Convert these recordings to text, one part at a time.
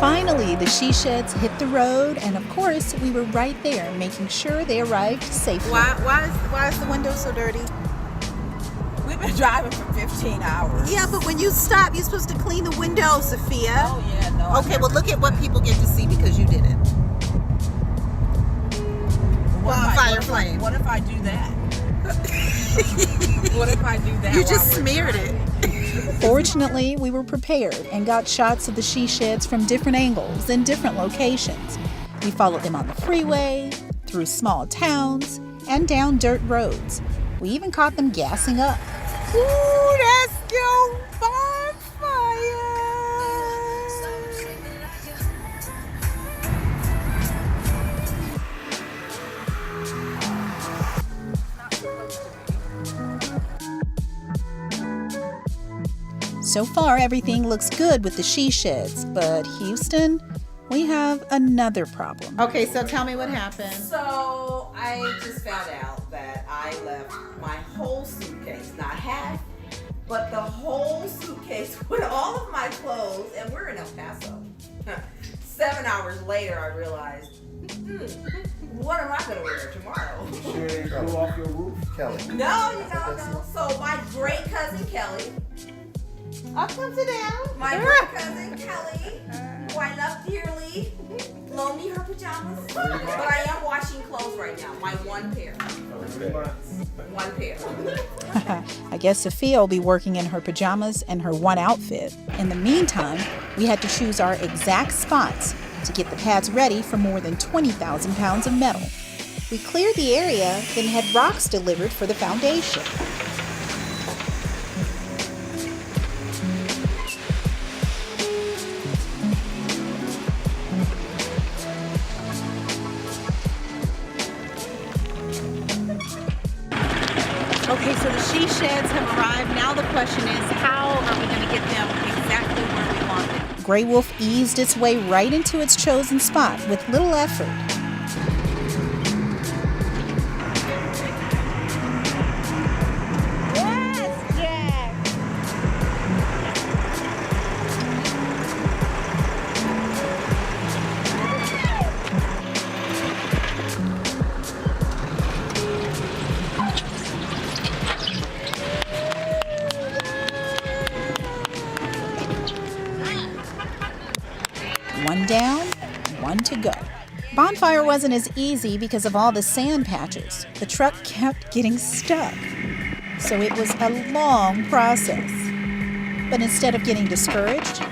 Finally, the she sheds hit the road, and of course, we were right there, making sure they arrived safely. Why is the window so dirty? We've been driving for 15 hours. Yeah, but when you stop, you're supposed to clean the window, Sophia. Oh, yeah, no. Okay, well, look at what people get to see because you didn't. Bonfire flame. What if I do that? What if I do that? You just smeared it. Fortunately, we were prepared and got shots of the she sheds from different angles in different locations. We followed them on the freeway, through small towns, and down dirt roads. We even caught them gassing up. Ooh, that's your bonfire. So far, everything looks good with the she sheds, but Houston, we have another problem. Okay, so tell me what happened. So I just found out that I left my whole suitcase, not half, but the whole suitcase with all of my clothes, and we're in El Paso. 7 hours later, I realized, what am I going to wear tomorrow? You sure they blew off your roof, Kelly? No. So my great cousin Kelly, I'll come sit down. my great cousin Kelly, who I love dearly, loaned me her pajamas. But I am washing clothes right now. My one pair. 3 months. One pair. I guess Sophia will be working in her pajamas and her one outfit. In the meantime, we had to choose our exact spots to get the pads ready for more than 20,000 pounds of metal. We cleared the area, then had rocks delivered for the foundation. Okay, so the she sheds have arrived. Now the question is, how are we going to get them exactly where we want them? Grey Wolf eased its way right into its chosen spot with little effort. Yes, Jack. One down, one to go. Bonfire wasn't as easy because of all the sand patches. The truck kept getting stuck. So it was a long process. But instead of getting discouraged,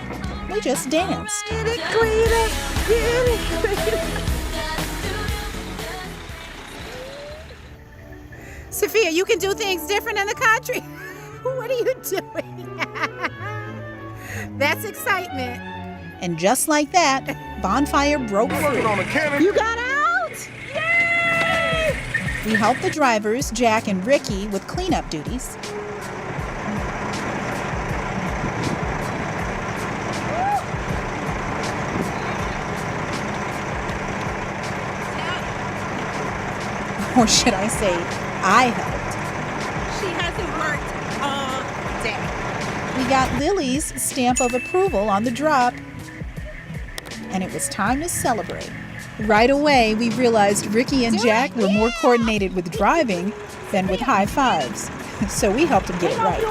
we just danced. Get it cleaner. Get it cleaner. Sophia, you can do things different in the country. What are you doing? That's excitement. And just like that, Bonfire broke free. You got out! Yay! We helped the drivers, Jack and Ricky, with cleanup duties. Or should I say, I helped. She hasn't worked all day. We got Lily's stamp of approval on the drop, and it was time to celebrate. Right away, we realized Ricky and Jack were more coordinated with driving than with high fives, so we helped them get it right.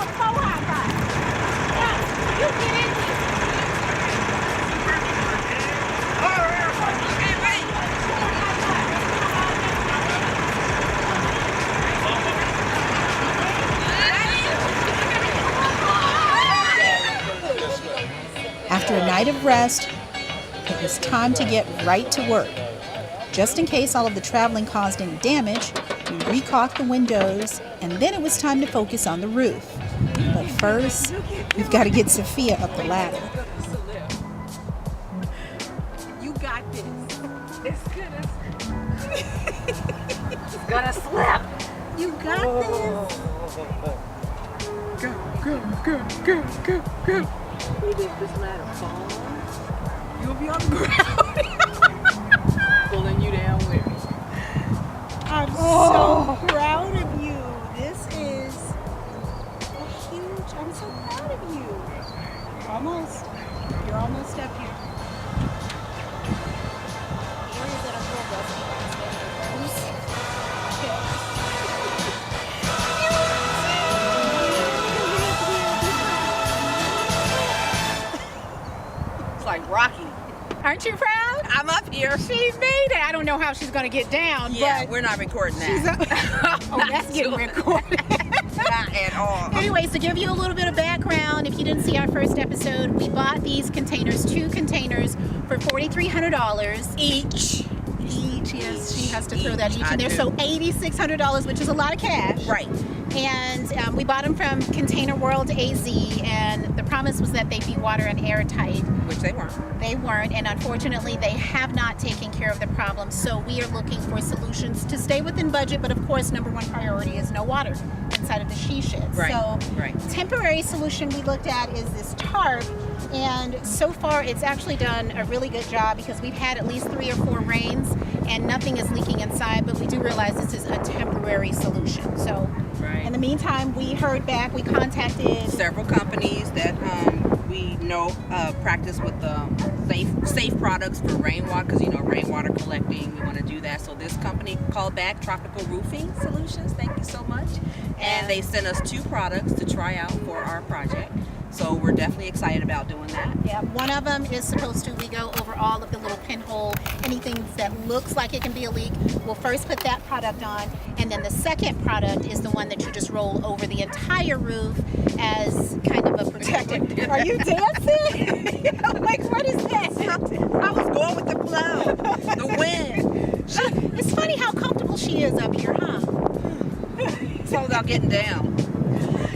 After a night of rest, it was time to get right to work. Just in case all of the traveling caused any damage, we re-caulked the windows, and then it was time to focus on the roof. But first, we've got to get Sophia up the ladder. You got this. It's Gonna slip. You got this. We did this ladder fall. You'll be on the ground. Pulling you down with me. I'm so proud of you. This is a huge, I'm so proud of you. Almost. You're almost up here. like Rocky. Aren't you proud? I'm up here. She made it. I don't know how she's going to get down, Yeah, but we're not recording she's that. oh, that's getting recorded. Not at all. Anyways, to give you a little bit of background, if you didn't see our first episode, we bought these containers, 2 containers, for $4,300 Each. Yes, she has to throw that each I in there. do. So $8,600, which is a lot of cash. Right. And we bought them from Container World AZ, and the promise was that they'd be water and airtight. Which they weren't. They weren't, and unfortunately, they have not taken care of the problem. So we are looking for solutions to stay within budget, but of course, number one priority is no water inside of the she sheds. Right. So Right. temporary solution we looked at is this tarp, and so far it's actually done a really good job because we've had at least 3 or 4 rains and nothing is leaking inside, but we do realize this is a temporary solution. So Right. in the meantime, we heard back, we contacted Several companies that we know practice with safe products for rainwater, because rainwater collecting, we want to do that. So this company called back, Tropical Roofing Solutions, thank you so much, and they sent us 2 products to try out for our project. So we're definitely excited about doing that. Yeah, one of them is supposed to, we go over all of the little pinhole, anything that looks like it can be a leak. We'll first put that product on, and then the second product is the one that you just roll over the entire roof as kind of a protective. Are you dancing? I'm like, what is that? I was going with the flow, the wind. It's funny how comfortable she is up here, huh? It's all about getting down.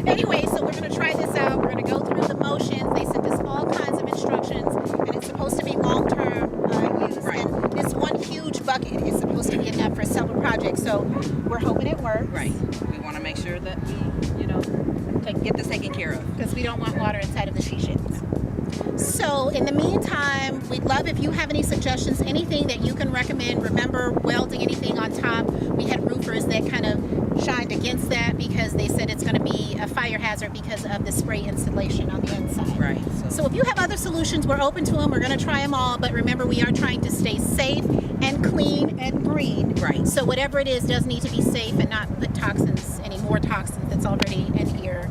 Anyway, so we're going to try this out. We're going to go through the motions. They sent us all kinds of instructions, and it's supposed to be long-term use. Right. And this one huge bucket is supposed to be enough for several projects, so we're hoping it works. Right. We want to make sure that we, get this taken care of. Because we don't want water inside of the she sheds. So in the meantime, we'd love if you have any suggestions, anything that you can recommend. Remember, welding anything on top. We had roofers that kind of shined against that because they said it's going to be a fire hazard because of the spray insulation on the inside. Right. So if you have other solutions, we're open to them. We're going to try them all. But remember, we are trying to stay safe and clean and green. Right. So whatever it is does need to be safe and not put toxins, any more toxins that's already in here,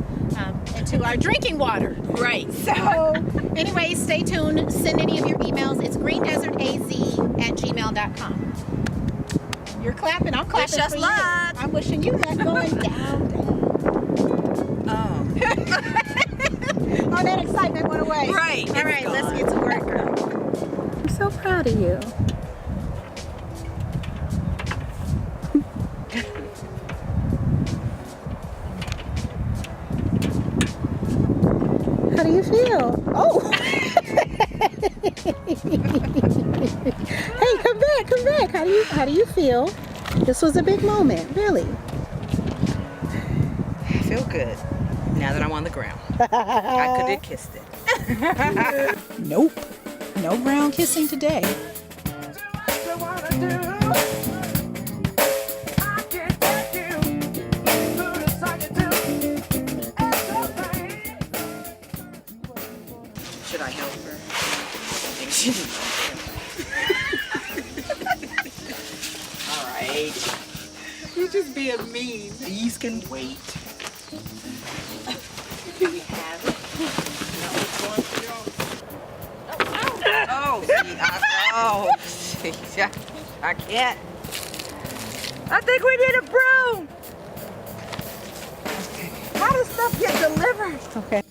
into our drinking water. Right. So anyway, stay tuned. Send any of your emails. It's greendesertaz@gmail.com. You're clapping. I'm clapping Wish us for luck. you. I'm wishing you luck going down. Oh. Oh, that excitement went away. Right. All right, let's get to work, girl. I'm so proud of you. How do you feel? Oh! Hey, come back. How do you feel? This was a big moment, really. I feel good now that I'm on the ground. I could have kissed it. Nope. No ground kissing today. Should I help her? Alright. You're just being mean. These can wait. Do we have it? Oh, see, I can't. I think we need a broom. How does stuff get delivered? Okay.